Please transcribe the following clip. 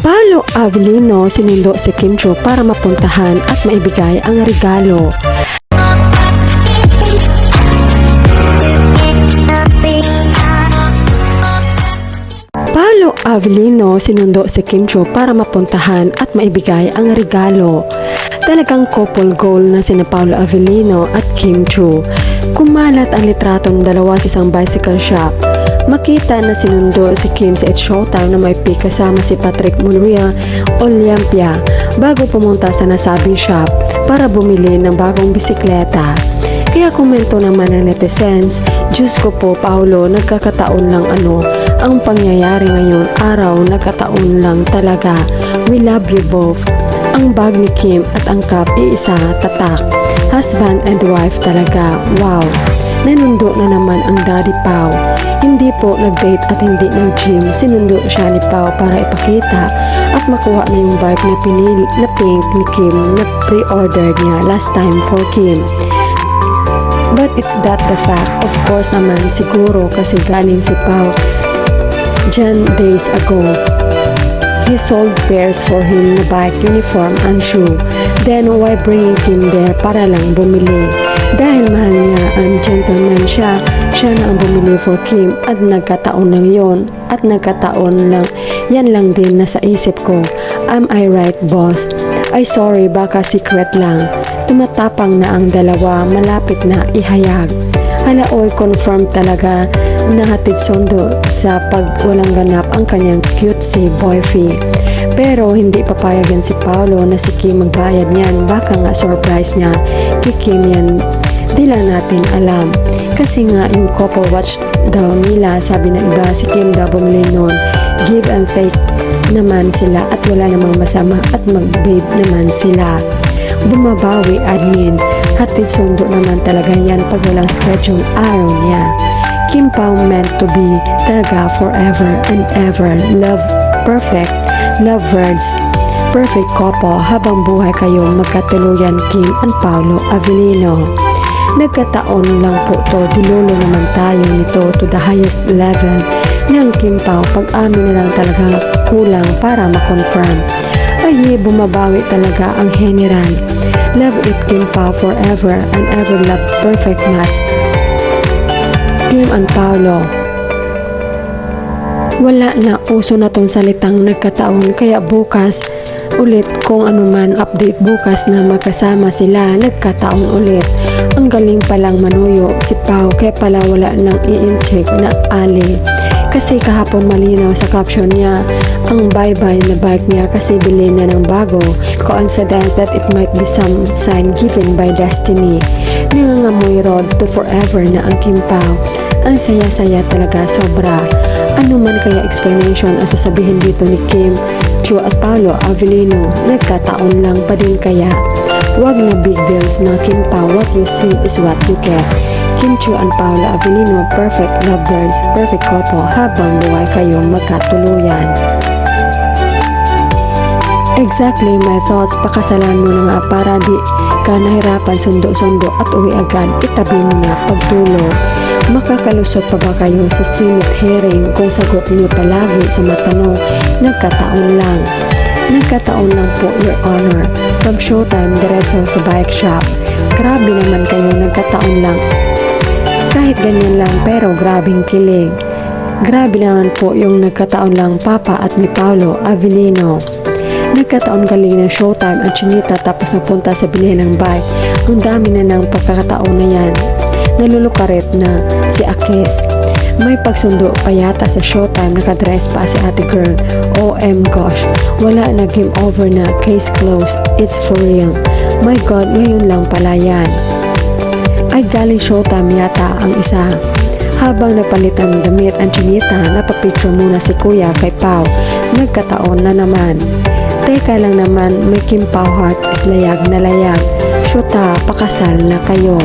Paolo Avellino sinundo si Kim Chiu para mapuntahan at maibigay ang regalo. Paolo Avellino sinundo si Kim Chiu para mapuntahan at maibigay ang regalo. Talagang couple goal na sina Paolo Avellino at Kim Chiu. Kumalat ang litrato ng dalawa sa isang bicycle shop. Makita na sinundo si Kim sa It's Showtime na may pic kasama si Patrick Monreal Olympia bago pumunta sa nasabing shop para bumili ng bagong bisikleta. Kaya komento naman ng netizens, Diyos ko po Paolo, nagkakataon lang ang pangyayari ngayon araw, nagkataon lang talaga. We love you both. Ang bag ni Kim at ang cup iisa, tatak. Husband and wife talaga, wow. Nanundo na naman ang Daddy Pao. Hindi po nag-date at hindi nag-gym. Sinundo siya ni Pao para ipakita at makuha na yung bike na pinili na pink ni Kim na pre-order niya last time for Kim. But it's that the fact. Of course naman siguro kasi galing si Pao dyan days ago. He sold pairs for him na bike, uniform, and shoe. Then why bringing Kim there para lang bumili? Dahil mahal niya ang gentleman siya na ang bumili for Kim at nagkataon lang yon at nagkataon lang. Yan lang din nasa isip ko. Am I right, boss? Ay sorry, baka secret lang. Tumatapang na ang dalawa, malapit na ihayag. Hala oy, confirm talaga na hatid sundo sa pag walang ganap ang kanyang cutesy boyfriend. Pero hindi papayagan si Paolo na si Kim magbayad niyan. Baka nga surprise niya kay Kim yan. Di lang natin alam. Kasi nga yung couple watch daw nila, sabi ng iba si Kim daw bumili nun. Give and take naman sila at wala namang masama at mag-babe naman sila. Bumabawi admin. Hatid sundo naman talaga yan pag walang schedule araw niya. Kim Pao meant to be talaga forever and ever. Love perfect, love words, perfect couple habang buhay kayong magkatuluyan Kim and Paolo Avellino. Nagkataon lang po to, dilulo naman tayo nito to the highest level ng Kim Pao. Pag-amin na lang talaga kulang para makonfirm. Ay bumabawi talaga ang general. Love it Kim Pao forever and ever, love perfect match. Kim and Paolo. Wala na, uso na tong salitang nagkataon, kaya bukas ulit kung anuman update bukas na magkasama sila, nagkataon ulit. Ang galing palang manuyo si Pao, kaya pala wala nang i-check na ali. Kasi kahapon malinaw sa caption niya ang bye-bye na bike niya kasi bili na ng bago. Coincidence that it might be some sign given by destiny. Nangangamoy road to forever na ang Kim Pao. Ang saya-saya talaga, sobra. Ano man kaya explanation ang sasabihin dito ni Kim Chiu at Paolo Avellino? Nagkataon lang pa din kaya? Wag na big deals na Kim Pao, what you see is what you get. Kim Chiu and Paolo Avellino, perfect lovebirds, perfect couple habang buhay kayong magkatuluyan. Exactly my thoughts, pakasalan mo na nga para di ka nahirapan sundo-sundo at uwi agad, itabi mo na pagtulog. Makakalusot pa ba kayo sa Senate hearing kung sagot niyo palagi sa matanong? Nagkataon lang. Nagkataon lang po, Your Honor. From Showtime, diretso sa bike shop. Grabe naman kayo, nagkataon lang. Kahit ganyan lang pero grabing kilig. Grabe naman po yung nagkataon lang Papa at ni Paolo Avellino. Nagkataon galing ng Showtime at Chinita tapos napunta sa bilihan ng bike. Ang dami na ng pagkakataon na yan. Nalulukaret na si Akis. May pagsundo pa yata sa Showtime, nakadress pa si ate girl. OM gosh, wala na, game over na, case closed, it's for real. My God, ngayon lang pala yan. Ay galing Showtime yata ang isa. Habang napalitan ng damit ang Chinita, napapicture muna si Kuya kay Pao. Nagkataon na naman. Teka lang naman, may Kim Pao heart is layag na layag. Syuta, pakasal na kayo.